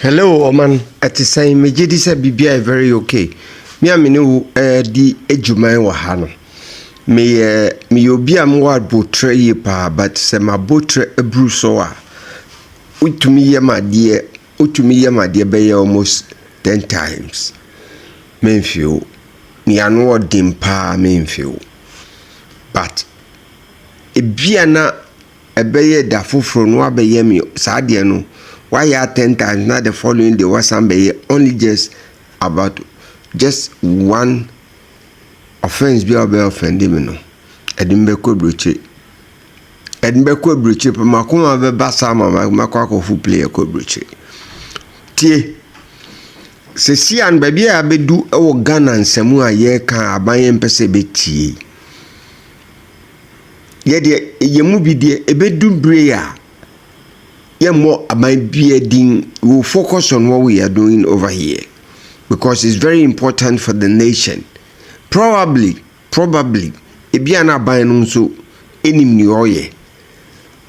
Hello, man. At the same, me jedi say bibia very okay. Me amene di ejumai wa hano. Me obi am wa botre ye pa, but se ma botre ebru so a. Utumi ye ma die be almost 10 times. Me feel me anu odim pa me feel. But ebia na ebeye da foforo no abeye me saa de no. Why are 10 times not the following day was only just about just one offense be offending me no. Edinbe ko broche pa makoma be basa makwa ko fu player ko broche. Tie se si an baby abedu e wo Ghana nsemu a ye kan aban pese betie. Ye de yemu bi de ebedu breya. More about being will focus on what we are doing over here because it's very important for the nation. Probably ebiana bainum so enim ni oye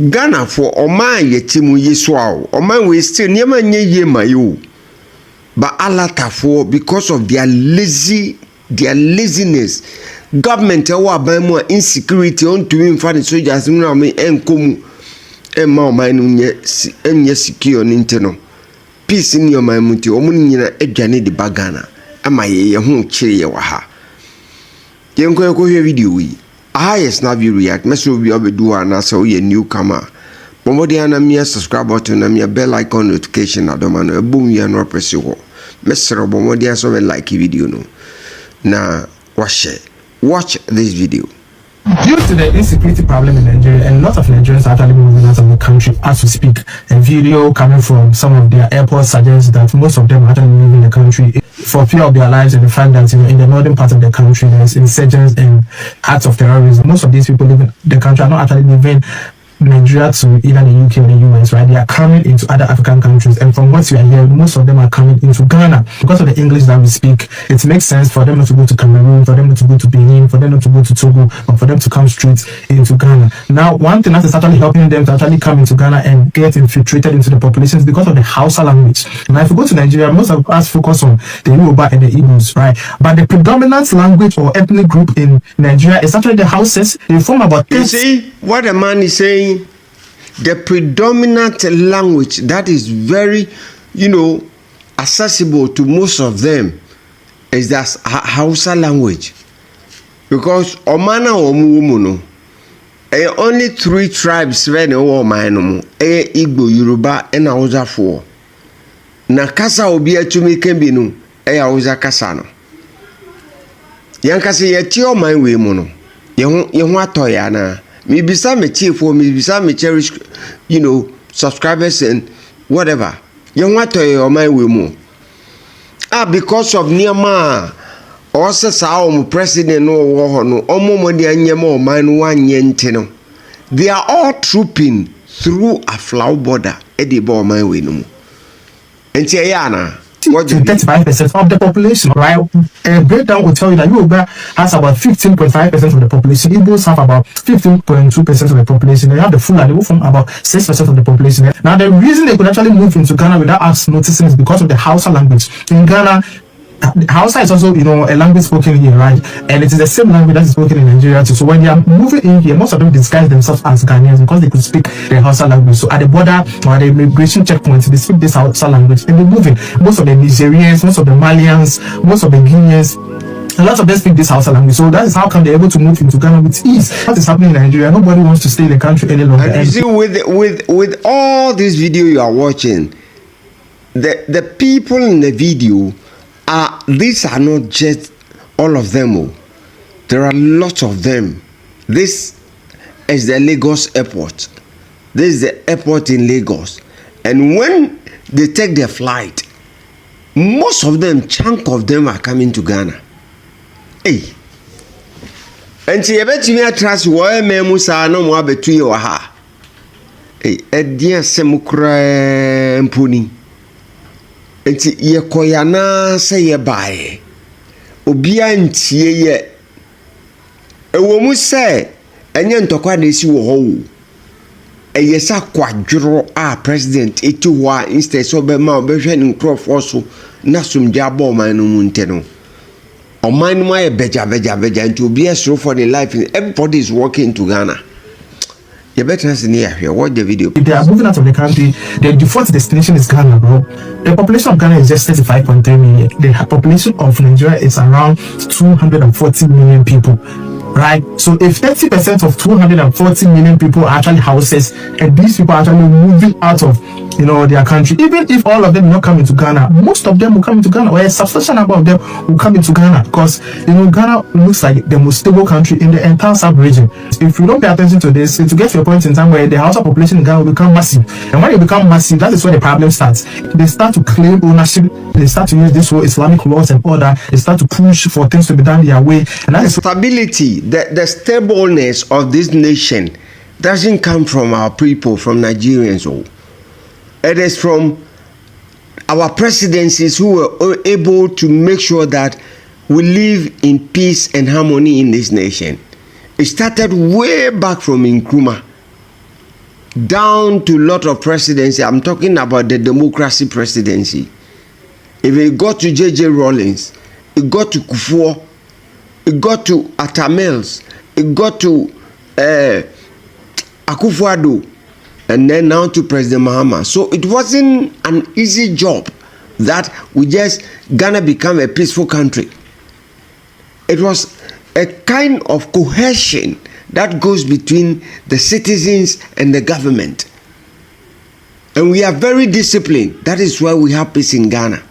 Ghana for oman yetimu yeswa oman we still niema nye ye mayo but alata for because of their laziness government wa ban mo insecurity on to infant soldiers no me enkomu Emma mine nye secure ninteno. Peace in your mind muti omunina edwane de bagana. Ama ye ho chire ye wa ha. Yenko yeko hwe video wi. Snapp-View react. Meso bi obedu ana so ye newcomer. Bomodi ana mi subscribe button na mi bell icon notification adoma no ebum ye no press ho. Mesro bomodi aso we like video no. Na watch this video. Due to the insecurity problem in Nigeria, and lots of Nigerians are actually moving out of the country as we speak. A video coming from some of their airports suggests that most of them are actually leaving the country for fear of their lives and the fact that in the northern part of the country there's insurgents and acts of terrorism. Most of these people leaving the country are not actually leaving Nigeria to either the UK or the US, right? They are coming into other African countries, and from what we are hearing, most of them are coming into Ghana because of the English that we speak. It makes sense for them not to go to Cameroon, for them not to go to Benin, for them not to go to Togo, but for them to come straight into Ghana. Now, one thing that is actually helping them to actually come into Ghana and get infiltrated into the population is because of the Hausa language. Now, if you go to Nigeria, most of us focus on the Yoruba and the Igbos, right? But the predominant language or ethnic group in Nigeria is actually the Hausas. They form about 10. You see what the man is saying? The predominant language that is very, accessible to most of them is that Hausa language. Because Omana Omuno, only 3 tribes when Omaino, Igbo, Yoruba, and Hausa 4. Nakasa Obia Chumikembinu, Hausa Kasano. Yankasi Yetio my way mono. Toyana. Me bisa me chief for me bisa me cherish, subscribers and whatever. You want to your mind with more. Because of Niama, also saw president no war no, omo de anyamo man 1 yenteno. They are all trooping through a flower border. Edi bo man we no. And yana. To 35% of the population, right? A breakdown will tell you that Yoruba has about 15.5% of the population. Igbos have about 15.2% of the population. They have the Fulani who form about 6% of the population. Now, the reason they could actually move into Ghana without us noticing is because of the Hausa language. In Ghana, Hausa is also, a language spoken here, right? And it is the same language that is spoken in Nigeria too. So when they are moving in here, most of them disguise themselves as Ghanaians because they could speak the Hausa language. So at the border or at the immigration checkpoints, they speak this Hausa language and they're moving. Most of the Nigerians, most of the Malians, most of the Guineans, a lot of them speak this Hausa language. So that is how come they're able to move into Ghana with ease. What is happening in Nigeria? Nobody wants to stay in the country any longer. And you see, with all this video you are watching, the people in the video, these are not just all of them. There are lots of them. This is the Lagos airport. This is the airport in Lagos. And when they take their flight, most of them, chunk of them are coming to Ghana. Hey. And see, I bet you trust why Memusa no more between your ha. Hey, dear Semukra Mpuni. Enti ye koyana se ye bae obia ntie ye ewo mu se enye ntokwa na esi wo ho yesa kwadworo president eti wa instead so be ma obehwe ni nkrofo so na somdwa ba oman no mu nteno oman no aye beja nti obi esro for the life. Everybody is working to Ghana. You better here. Watch the video. If they are moving out of the country, their default destination is Ghana, bro. The population of Ghana is just 35.3 million. The population of Nigeria is around 240 million people. Right, so if 30% of 240 million people are actually houses, and these people are actually moving out of, their country, even if all of them not come into Ghana, most of them will come into Ghana, or a substantial number of them will come into Ghana, because Ghana looks like the most stable country in the entire sub-region. If you don't pay attention to this, to get to a point in time where the Hausa population in Ghana will become massive, and when it becomes massive, that is where the problem starts. They start to claim ownership, they start to use this whole Islamic laws and order, they start to push for things to be done their way, and that is stability. The stableness of this nation doesn't come from our people, from Nigerians. It is from our presidencies who were able to make sure that we live in peace and harmony in this nation. It started way back from Nkrumah down to a lot of presidency. I'm talking about the democracy presidency. If it got to J.J. Rawlings, it got to Kufuor, it got to Atta Mills, it got to Akufo-Addo, and then now to President Mahama. So it wasn't an easy job that Ghana become a peaceful country. It was a kind of cohesion that goes between the citizens and the government. And we are very disciplined. That is why we have peace in Ghana.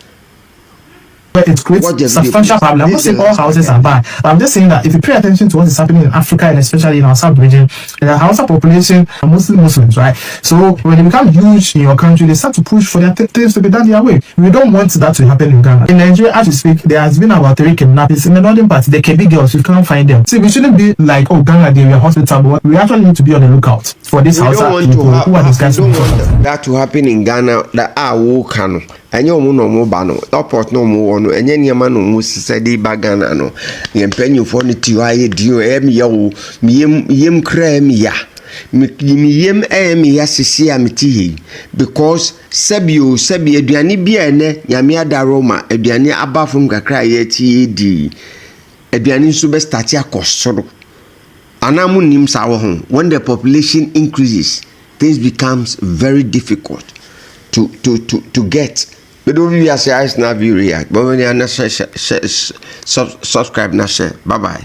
But it creates substantial problem. I'm not saying all houses are bad, but I'm just saying that if you pay attention to what is happening in Africa, and especially in our sub-region, the Hausa population are mostly Muslims, right? So when they become huge in your country, they start to push for their things to be done their way. We don't want that to happen in Ghana. In Nigeria, as we speak, there has been about 3 kidnappings in the northern part. The KB girls, we can't find them. See, we shouldn't be like, oh, Ghana, they were hospital, but we actually need to be on the lookout for this Hausa people who are these guys. We don't want that to happen in Ghana. That Kano. Enye omu no mu ba no airport no mu wo no enye niema no mu sisedi ba Ghana no ye mpanyufo no ti wa ye dio em ya wo miyem kra em ya miyem em ya sisi amiti because sabi aduane bia ene nyame adaroma aduane abafum kakra ye ti di aduane nso be start akosoro anamu nim sa wo ho. When the population increases, things becomes very difficult to get. But don't be as Snapp-View react. But when you subscribe, bye bye.